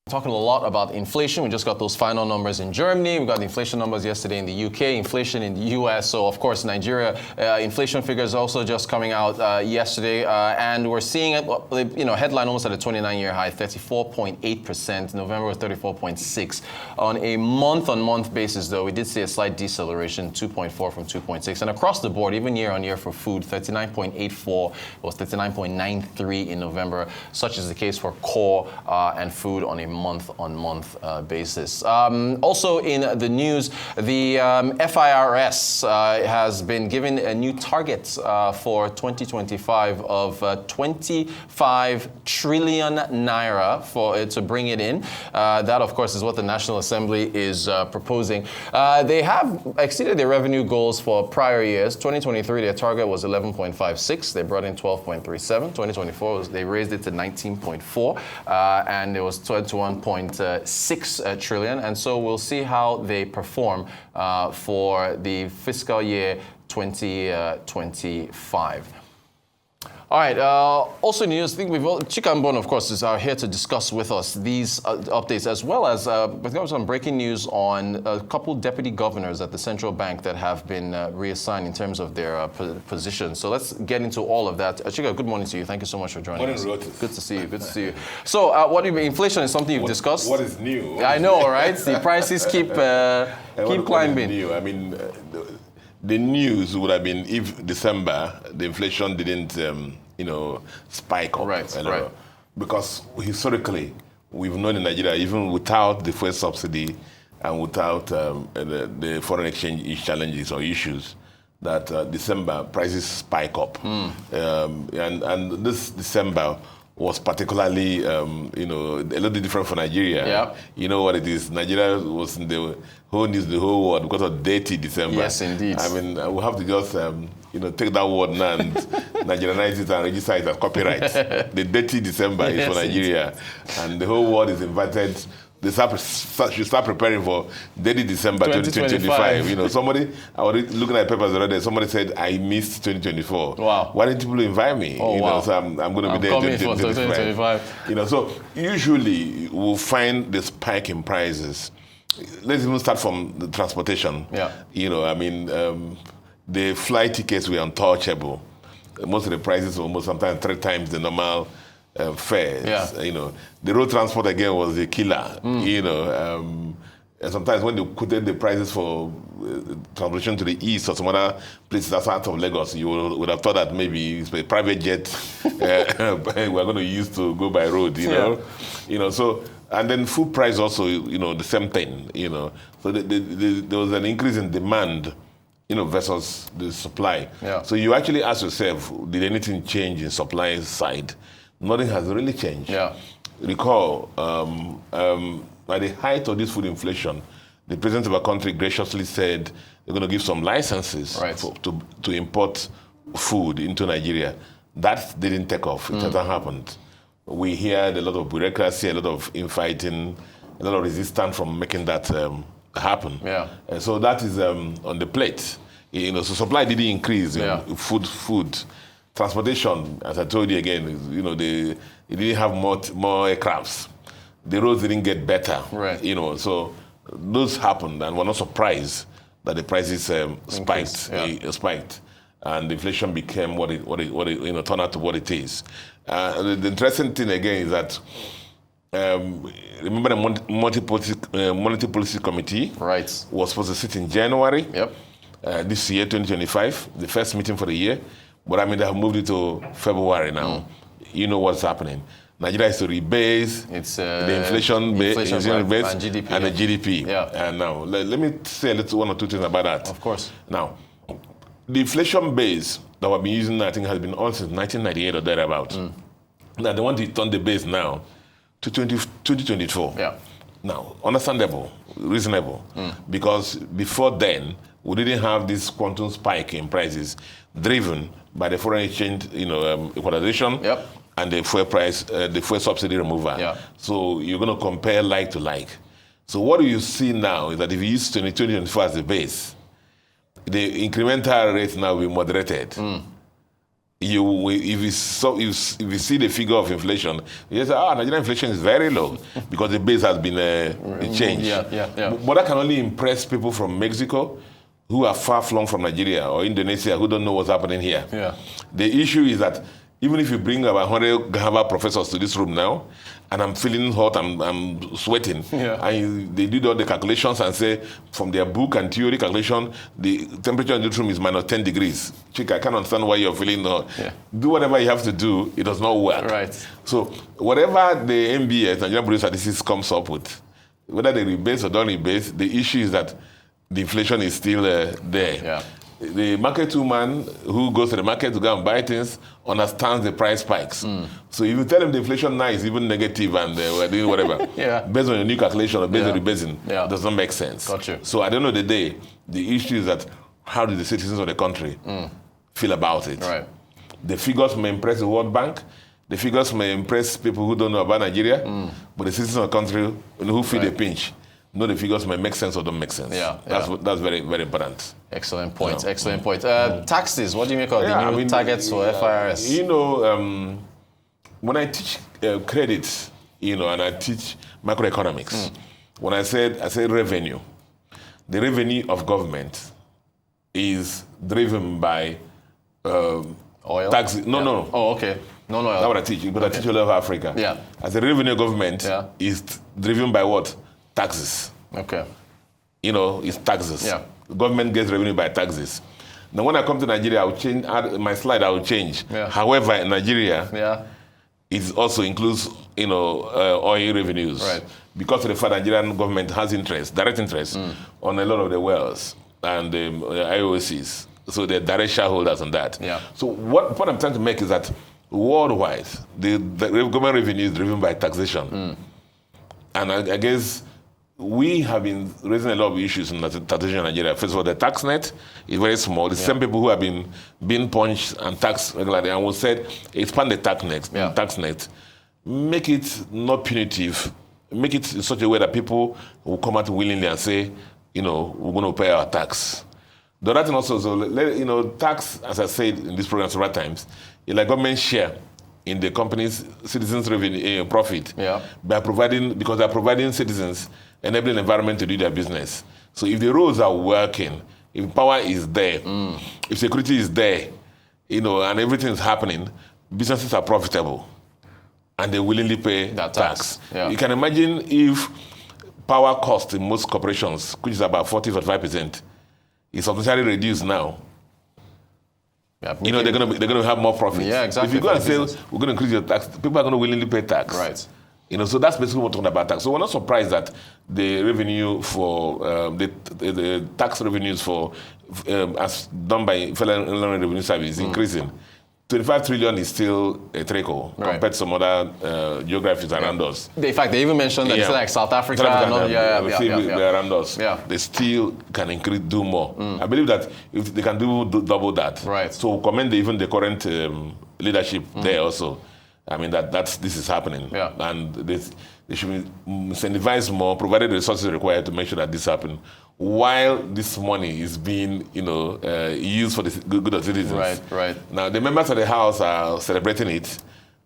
Talking a lot about inflation. We just got those final numbers in Germany. We got the inflation numbers yesterday in the UK, inflation in the US. So, of course, Nigeria, inflation figures also just coming out yesterday. And we're seeing it, headline almost at a 29-year high, 34.8%. November was 34.6%. On a month-on-month basis, though, we did see a slight deceleration, 2.4 from 2.6. And across the board, even year-on-year for food, 39.84 was 39.93 in November. Such is the case for core and food on a month-on-month basis. Also in the news, the FIRS has been given a new target for 2025 of 25 trillion naira to bring it in. That, of course, is what the National Assembly is proposing. They have exceeded their revenue goals for prior years. 2023, their target was 11.56. They brought in 12.37. 2024, they raised it to 19.4, and it was 1.6 trillion, and so we'll see how they perform for the fiscal year 2025. All right. Also news. I think Chika Mbonu, of course, is here to discuss with us these updates, as well as we've got some breaking news on a couple deputy governors at the central bank that have been reassigned in terms of their positions. So let's get into all of that. Chika, good morning to you. Thank you so much for joining us. Good to see you. Good to see you. So, inflation is something you've discussed. What is new? I know, right? The prices keep climbing. What is new? I mean, the news would have been if December the inflation didn't, spike up. Right. Because historically, we've known in Nigeria, even without the fuel subsidy and without the foreign exchange challenges or issues, that December prices spike up. And this December was particularly, a little bit different for Nigeria. Yeah. You know what it is? Nigeria was in the whole news, the whole world, because of dirty December. Yes, indeed. I mean, we'll have to just, take that word now and Nigerianize it and register it as copyright. The dirty December is for Nigeria. And the whole world is invited. They should start preparing for Dirty December 2025. Somebody, I was looking at papers already, somebody said, I missed 2024. Wow. Why didn't people invite me? Wow. So I'm going to be there in 2025. So usually we'll find the spike in prices. Let's even start from the transportation. Yeah. The flight tickets were untouchable. Most of the prices were almost sometimes 3 times the normal fares. Yeah. The road transport again was a killer. And sometimes when they quoted the prices for transportation to the east or some other places outside of Lagos, you would have thought that maybe it's a private jet we're going to use to go by road. So. And then food price also, the same thing. So there was an increase in demand, versus the supply. Yeah. So you actually ask yourself, did anything change in supply side? Nothing has really changed. Yeah. Recall, at the height of this food inflation, the president of our country graciously said they're going to give some licenses to import food into Nigeria. That didn't take off. It hasn't happened. We heard a lot of bureaucracy, a lot of infighting, a lot of resistance from making that happen. Yeah. And so that is on the plate. So supply didn't increase. Food. Transportation, as I told you again, they didn't have more aircrafts. The roads didn't get better. Right. So those happened, and we're not surprised that the prices spiked. Spiked, and the inflation became what it turned out to what it is. The interesting thing again is that remember the Monetary Policy Committee was supposed to sit in January. Yep. This year, 2025, the first meeting for the year. But they have moved it to February now. You know what's happening. Nigeria is to rebase the inflation base and GDP. And the GDP. Yeah. And now, let me say one or two things about that. Of course. Now, the inflation base that we've been using, I think, has been on since 1998 or thereabout. Now, they want to turn the base now to 2024. Yeah. Now, understandable, reasonable, because before then, we didn't have this quantum spike in prices driven by the foreign exchange, equalization and the fuel price, the fuel subsidy removal. Yeah. So you're going to compare like to like. So what do you see now is that if you use 2024 as the base, the incremental rate now will be moderated. if you see the figure of inflation, you say, Nigerian inflation is very low because the base has been changed. Yeah. But that can only impress people from Mexico who are far flung from Nigeria, or Indonesia who don't know what's happening here. Yeah. The issue is that even if you bring about 100 Harvard professors to this room now, and I'm feeling hot, I'm sweating, and they did all the calculations and say, from their book and theory calculation, the temperature in this room is minus 10 degrees. Chika, I can't understand why you're feeling hot. Yeah. Do whatever you have to do, it does not work. Right. So whatever the MBS, Nigerian Bureau of Statistics, comes up with, whether they rebase or don't rebase, the issue is that the inflation is still there. Yeah. The market woman who goes to the market to go and buy things understands the price spikes. So if you tell them the inflation now is even negative and we're doing whatever, based on your new calculation or based on rebasing, it does not make sense. Got you. So at the end of the day, the issue is that how do the citizens of the country feel about it? Right. The figures may impress the World Bank. The figures may impress people who don't know about Nigeria, but the citizens of the country who feel the pinch know the figures may make sense or don't make sense. That's very, very important. Excellent point. Excellent point. Taxes. What do you make of the new targets for FIRS? When I teach credit, and I teach macroeconomics, when I said revenue, the revenue of government is driven by oil? Taxes. No. Oh, okay. No oil. That's what I teach. But I teach all over Africa. Yeah. As a revenue government is driven by what? Taxes. Okay. It's taxes. Yeah. The government gets revenue by taxes. Now, when I come to Nigeria, I will change my slide. I will change. Yeah. However, in Nigeria, it also includes oil revenues. Right. Because of the fact Nigerian government has direct interest on a lot of the wells and the IOCs. So they're direct shareholders on that. Yeah. So what I'm trying to make is that worldwide, the government revenue is driven by taxation. And I guess we have been raising a lot of issues in taxation in Nigeria. First of all, the tax net is very small. The same people who have been being punched and taxed regularly, and we said expand the tax net, make it not punitive, make it in such a way that people will come out willingly and say, we're going to pay our tax. The other thing also, tax, as I said in this program several times, is like government share in the company's citizens' revenue profit because they're providing citizens enabling environment to do their business. So if the roads are working, if power is there, if security is there, and everything is happening, businesses are profitable and they willingly pay that tax. Yeah. You can imagine if power cost in most corporations, which is about 40-45%, is substantially reduced now. Yeah, they're going to have more profits. Yeah, exactly. If you go and say we're going to increase your tax, people are going to willingly pay tax. Right. So that's basically what we're talking about tax. So we're not surprised that the revenue for the tax revenues for as done by Federal Inland Revenue Service is increasing. 25 trillion is still a trickle compared to some other geographies around us. In fact, they even mentioned that it's like South Africa around us. Yeah. They still can do more. I believe that if they can do double that. Right. So commend even the current leadership there also. I mean this is happening. Yeah. And they should incentivize more, provided the resources required to make sure that this happens. While this money is being, used for the good of citizens. Right. Now, the members of the House are celebrating it,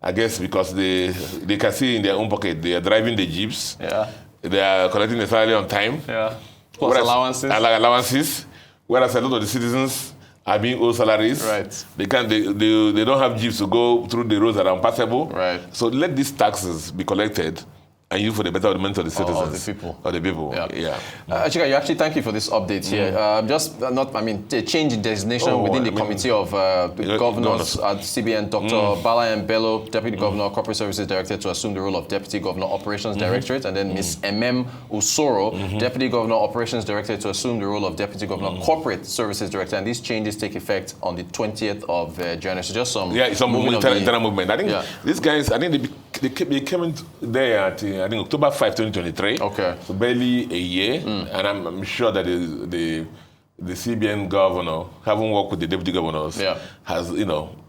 I guess, because they can see in their own pocket they are driving the jeeps. Yeah. They are collecting the salary on time. Yeah. Plus allowances. Whereas a lot of the citizens are being owed salaries. Right. They don't have jeeps to go through the roads that are unpassable. Right. So let these taxes be collected and you for the betterment of the citizens. Of the people. Yeah. Chika, thank you for this update here. The change in designation within the committee of the governors at CBN, Dr. Bala Bello, Deputy Governor, Corporate Services Director, to assume the role of Deputy Governor, Operations Directorate, and then Ms. Usoro, Deputy Governor, Operations Director, to assume the role of Deputy Governor, Corporate Services Director. And these changes take effect on the 20th of January. So just some internal movement. I think these guys, they came in there at October 5, 2023. Okay. So barely a year. And I'm sure that the CBN governor, having worked with the deputy governors,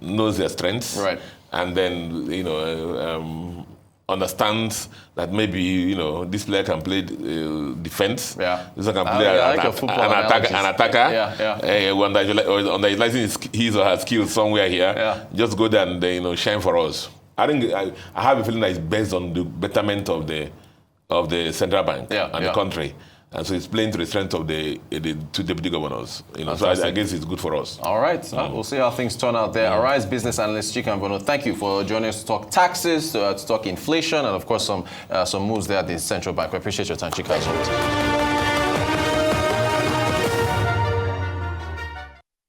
knows their strengths. Right. And then, understands that maybe, you know, this player can play defense. Yeah. This one can play an attacker. Underutilizing his or her skills somewhere here. Yeah. Just go there and, you know, shine for us. I think I have a feeling that it's based on the betterment of the central bank and the country. And so it's playing to the strength of the two deputy governors. You know, so I guess it's good for us. All right. We'll see how things turn out there. Arise business analyst Chika Mbonu, thank you for joining us to talk taxes, to talk inflation, and of course some moves there at the central bank. We appreciate your time, Chika, as always.